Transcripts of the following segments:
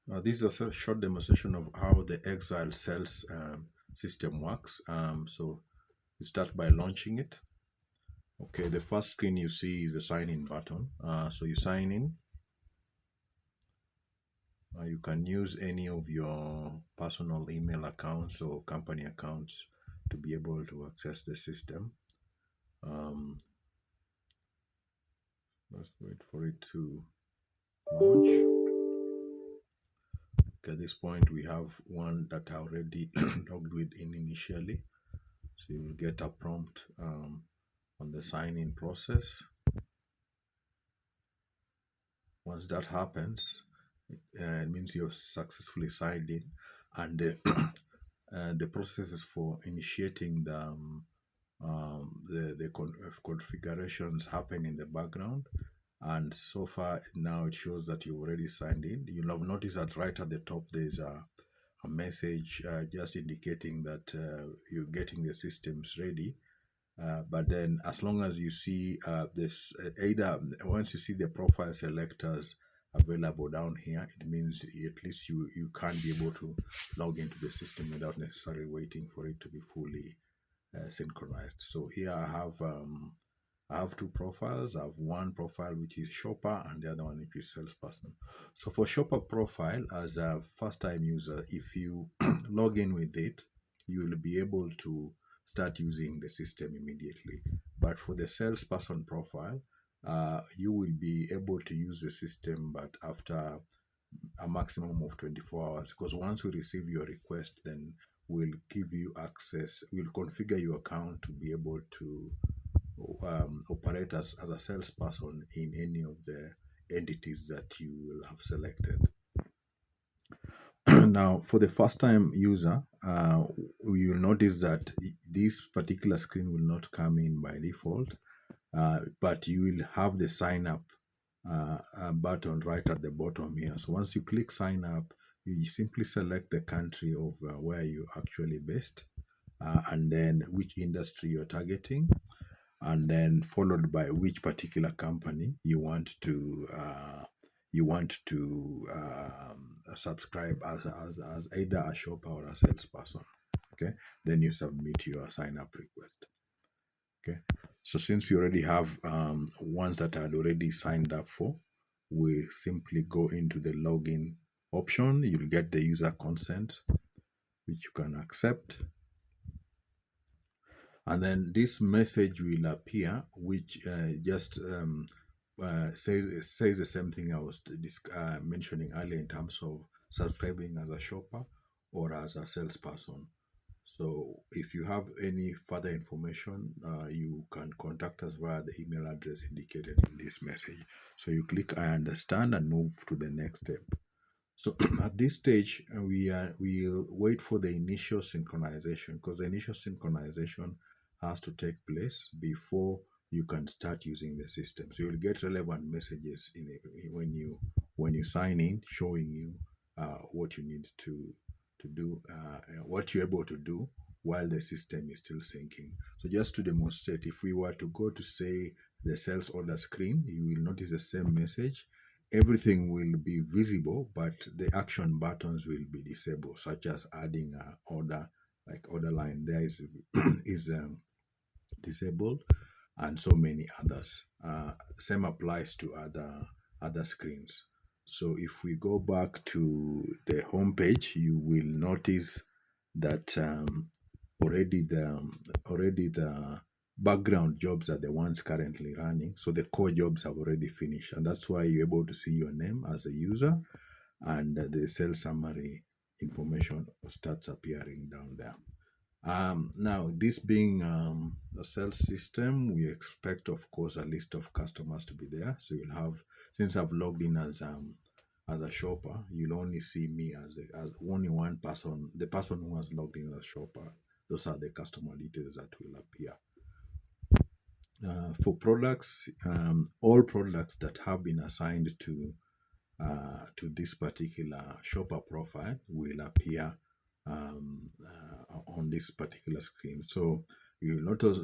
This is a short demonstration of how the Exile sales system works. So you start by launching it. Okay, the first screen you see is the sign in button. So you sign in. You can use any of your personal email accounts or company accounts to be able to access the system. Let's wait for it to launch. Okay, at this point, we have one that I already logged with in initially. So you will get a prompt on the sign-in process. Once that happens, it means you've successfully signed in, and the processes for initiating the configurations happen in the background. And so far now it shows that you already signed in. You'll have noticed that right at the top there's a message just indicating that you're getting the systems ready. But then as long as you see this, either once you see the profile selectors available down here, it means at least you can be able to log into the system without necessarily waiting for it to be fully synchronized. So here I have two profiles. I have one profile which is shopper and the other one which is salesperson. So for shopper profile, as a first time user, if you log in with it, you will be able to start using the system immediately. But for the salesperson profile, you will be able to use the system, but after a maximum of 24 hours, because once we receive your request, then we'll give you access, we'll configure your account to be able to operate as a salesperson in any of the entities that you will have selected. Now, for the first time user, you will notice that this particular screen will not come in by default, but you will have the sign up button right at the bottom here. So once you click sign up, you simply select the country of where you're actually based, and then which industry you're targeting, and then followed by which particular company you want to subscribe as either a shopper or a salesperson. Okay, then you submit your sign up request. Okay, so since we already have ones that I had already signed up for, we simply go into the login option. You'll get the user consent, which you can accept. And then this message will appear, which just says the same thing I was mentioning earlier in terms of subscribing as a shopper or as a salesperson. So if you have any further information, you can contact us via the email address indicated in this message. So you click I understand and move to the next step. So at this stage, we'll wait for the initial synchronization, because the initial synchronization has to take place before you can start using the system. So you'll get relevant messages when you sign in, showing you what you need to do, what you're able to do while the system is still syncing. So just to demonstrate, if we were to go to say the sales order screen, you will notice the same message. Everything will be visible, but the action buttons will be disabled, such as adding an order, like order line there is disabled, and so many others. Same applies to other screens. So if we go back to the home page, you will notice that already the background jobs are the ones currently running. So the core jobs have already finished, and that's why you're able to see your name as a user, and the sales summary information starts appearing down there. Now, this being a sales system, we expect, of course, a list of customers to be there. So you'll have, since I've logged in as a shopper, you'll only see me as only one person, the person who has logged in as shopper. Those are the customer details that will appear. For products, all products that have been assigned to this particular shopper profile will appear on this particular screen. So you notice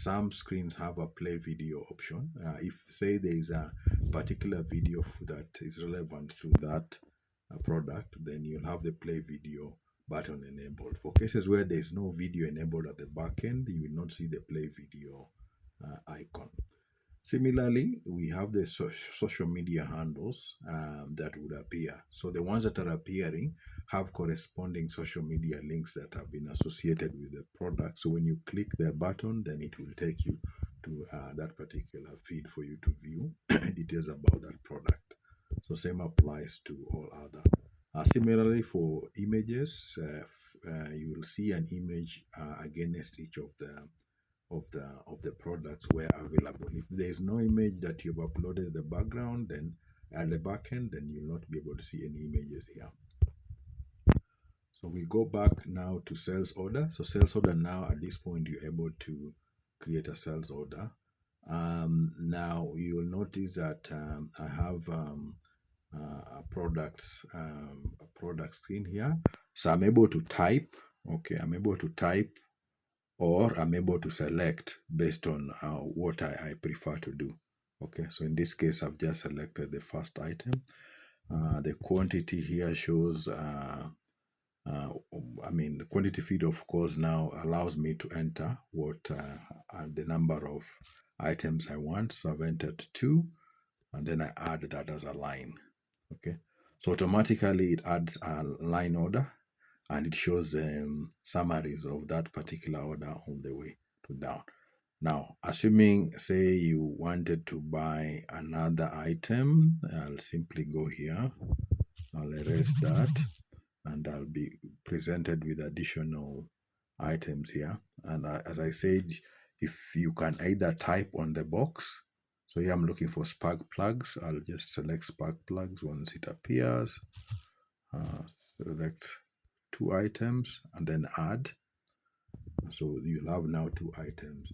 some screens have a play video option. If say there is a particular video that is relevant to that product, then you'll have the play video button enabled. For cases where there's no video enabled at the back end, you will not see the play video icon. Similarly, we have the social media handles that would appear. So the ones that are appearing have corresponding social media links that have been associated with the product. So when you click the button, then it will take you to that particular feed for you to view details about that product. So same applies to all other. Similarly, for images, you will see an image against each of the products where available. If there is no image that you've uploaded the background, then at the backend, then you'll not be able to see any images here. So we go back now to sales order. So sales order now, at this point, you're able to create a sales order. Now you will notice that I have a product screen here. So I'm able to type. Okay, I'm able to type, or I'm able to select based on what I prefer to do. Okay, so in this case, I've just selected the first item. The quantity here shows, the quantity feed, of course, now allows me to enter what the number of items I want. So I've entered 2, and then I add that as a line. Okay, so automatically it adds a line order, and it shows summaries of that particular order all the way to down. Now, assuming, say, you wanted to buy another item, I'll simply go here, I'll erase that, and I'll be presented with additional items here. And as I said, if you can either type on the box, so here I'm looking for spark plugs, I'll just select spark plugs once it appears, select 2 items, and then add. So you'll have now 2 items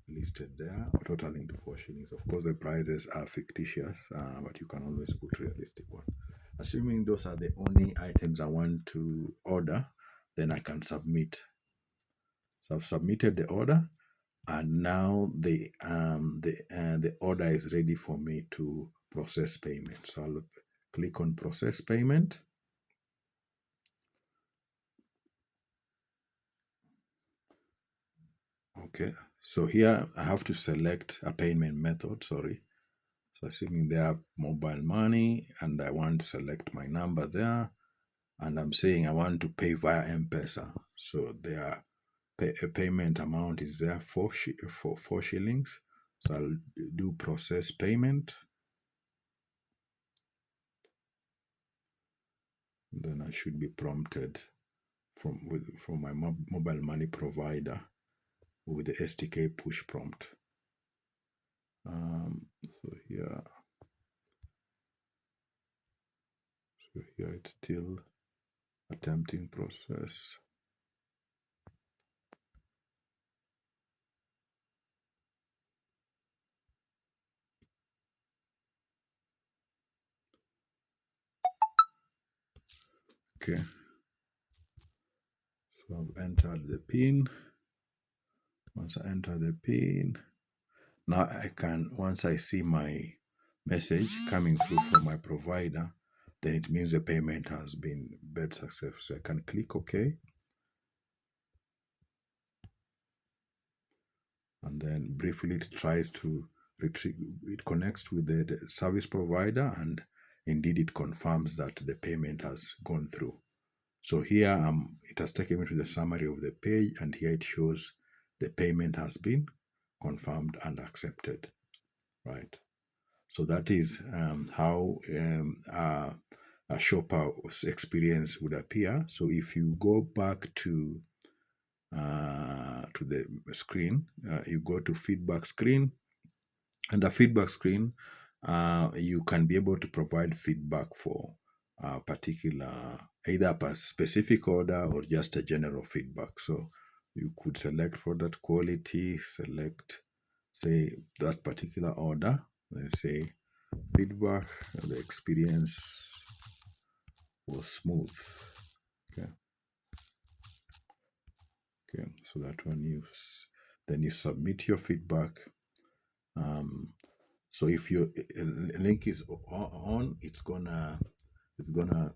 listed there, totaling to 4 shillings. Of course, the prices are fictitious, but you can always put realistic one. Assuming those are the only items I want to order, then I can submit. So I've submitted the order, and now the order is ready for me to process payment. So I'll click on process payment. Okay, so here I have to select a payment method, sorry. So assuming they have mobile money, and I want to select my number there, and I'm saying I want to pay via M-Pesa. So their payment amount is there for 4 shillings. So I'll do process payment. Then I should be prompted from my mobile money provider with the STK push prompt. So here it's still attempting process. Okay, so I've entered the PIN. Once I enter the PIN, now I can, once I see my message coming through from my provider, then it means the payment has been made successful. So I can click OK. And then briefly it tries to retrieve, it connects with the service provider, and indeed it confirms that the payment has gone through. So here it has taken me to the summary of the page, and here it shows the payment has been confirmed and accepted, right? So that is how a shopper's experience would appear. So if you go back to the screen, you go to feedback screen, and the feedback screen, you can be able to provide feedback for a particular, either a specific order or just a general feedback. So you could select product quality, select, say, that particular order, let's say feedback, the experience was smooth. Okay, so that one then you submit your feedback. So if your link is on, it's gonna it's gonna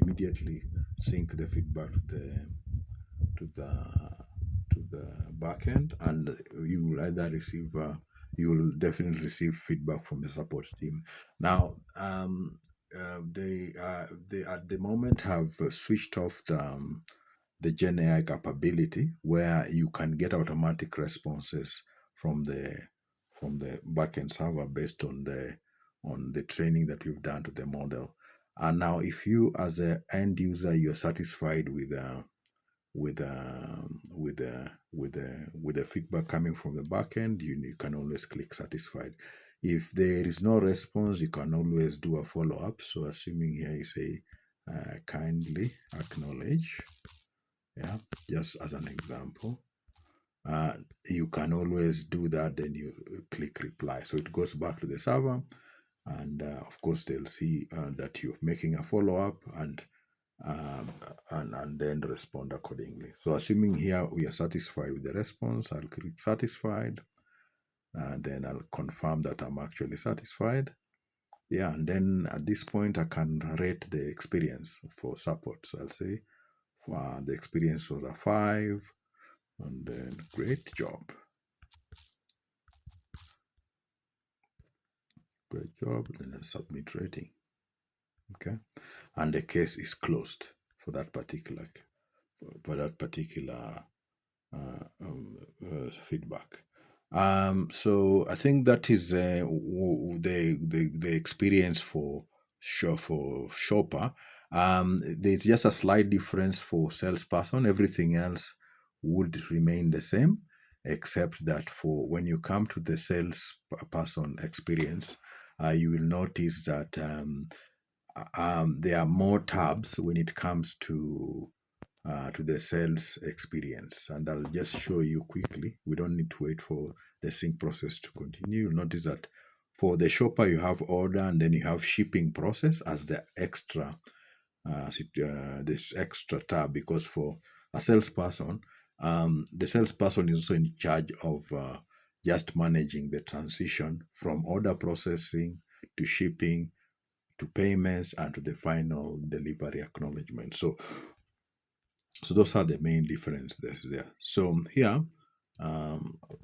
immediately sync the feedback to the to the backend, and you will either receive you will definitely receive feedback from the support team. Now, they at the moment have switched off the Gen AI capability, where you can get automatic responses from the backend server based on the training that you've done to the model. And now, if you as an end user you're satisfied with the feedback coming from the backend, you can always click satisfied. If there is no response, you can always do a follow up. So assuming here you say kindly acknowledge, yeah, just as an example. You can always do that, then you click reply. So it goes back to the server, and of course they'll see that you're making a follow-up, um, and then respond accordingly. So assuming here we are satisfied with the response, I'll click satisfied, and then I'll confirm that I'm actually satisfied. Yeah, and then at this point I can rate the experience for support. So I'll say the experience was a 5, and then great job. Great job. Then I submit rating. Okay. And the case is closed for that particular feedback. So I think that is the experience for shopper. There's just a slight difference for salesperson. Everything else would remain the same, except that for when you come to the salesperson experience, you will notice that there are more tabs when it comes to the sales experience. And I'll just show you quickly. We don't need to wait for the sync process to continue. You'll notice that for the shopper, you have order, and then you have shipping process as the extra, this extra tab, because for a salesperson, the salesperson is also in charge of just managing the transition from order processing to shipping to payments and to the final delivery acknowledgement. So those are the main differences there. So here,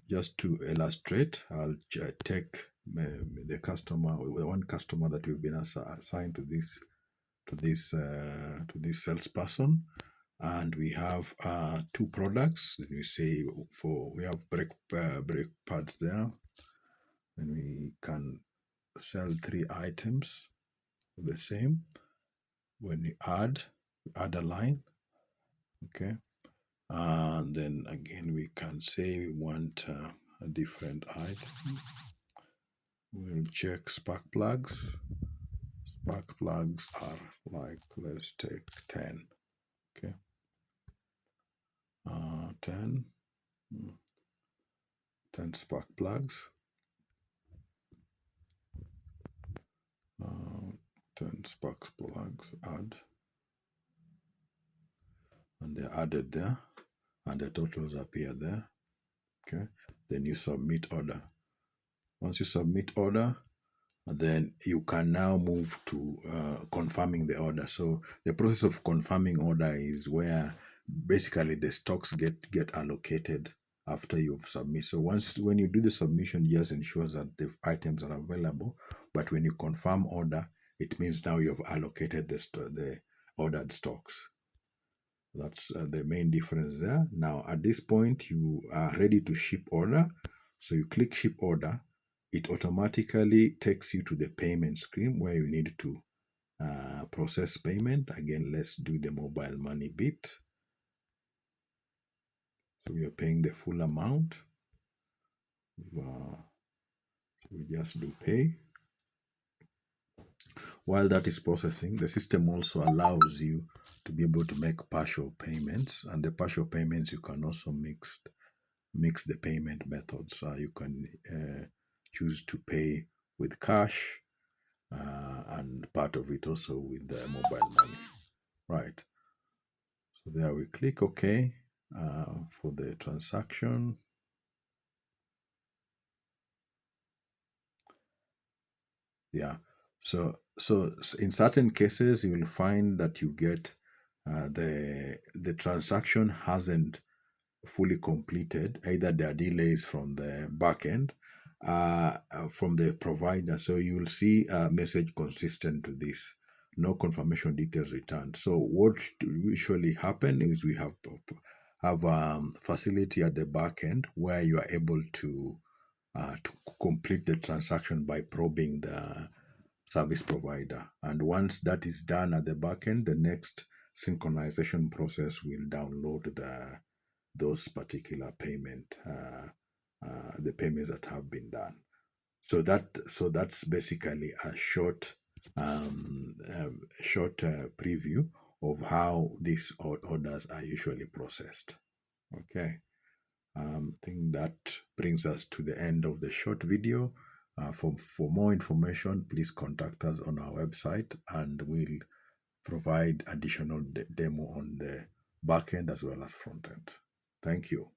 just to illustrate, I'll take the customer, one customer that we've been assigned to this salesperson, and we have 2 products. We say we have brake pads there, and we can sell 3 items the same. When we add a line, okay. And then again, we can say we want a different item. We'll check spark plugs. Spark plugs are like, let's take 10. Okay. 10. 10 spark plugs. 10 spark plugs, add. And they're added there. And the totals appear there. Okay. Then you submit order. Once you submit order, then you can now move to confirming the order. So the process of confirming order is where basically the stocks get allocated after you've submitted. So when you do the submission, just ensures that the items are available. But when you confirm order, it means now you've allocated the ordered stocks. That's the main difference there. Now at this point, you are ready to ship order. So you click ship order. It automatically takes you to the payment screen where you need to process payment. Again, let's do the mobile money bit. So we are paying the full amount. So we just do pay. While that is processing, the system also allows you to be able to make partial payments. And the partial payments, you can also mix the payment methods. You can choose to pay with cash, and part of it also with the mobile money. Right. So there we click OK for the transaction. Yeah. So in certain cases, you will find that you get the transaction hasn't fully completed. Either there are delays from the backend, from the provider. So you will see a message consistent to this. No confirmation details returned. So what usually happen is we have facility at the backend where you are able to complete the transaction by probing the service provider. And once that is done at the backend, the next synchronization process will download those particular the payments that have been done. So that's basically a short preview of how these orders are usually processed. Okay. I think that brings us to the end of the short video. For more information, please contact us on our website, and we'll provide additional demo on the backend as well as front end. Thank you.